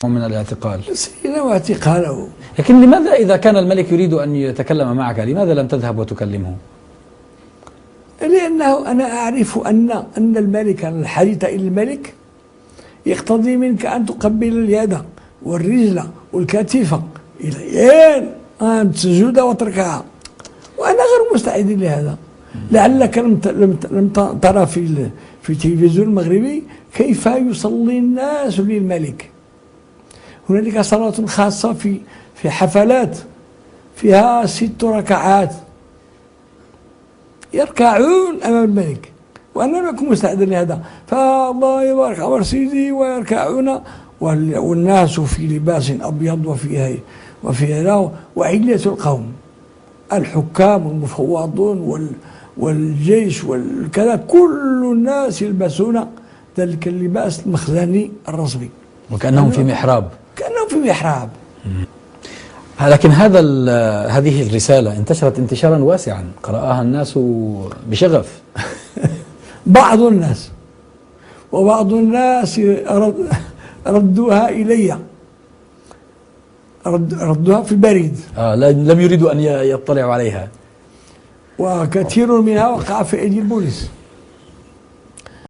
من الاعتقال. سجنه واعتقاله. لكن لماذا إذا كان الملك يريد أن يتكلم معك لماذا لم تذهب وتكلمه؟ لأنه أنا أعرف أن الملك، الحديث إلى الملك يقتضي منك أن تقبل اليد والرجل والكتف إلى أن تسجد وتركعها، وأنا غير مستعد لهذا. لعلك لم ترى في التلفزيون المغربي كيف يصلي الناس للملك. هنالك صلاة خاصة في حفلات فيها 6 ركعات يركعون أمام الملك، وأنا لم أكن مستعدا لهذا. فالله يبارك عمر سيدي ويركعون والناس في لباس أبيض وفي وعلية القوم، الحكام والمفوضون والجيش والكذا، كل الناس يلبسون ذلك اللباس المخزني الرسمي، وكأنهم في محراب. كأنهم في محراب. لكن هذه الرسالة انتشرت انتشارا واسعا، قرأها الناس بشغف. بعض الناس، وبعض الناس ردوها إلي، ردوها في البريد. لم يريدوا أن يطلعوا عليها. وكثير منها وقع في أيدي البوليس.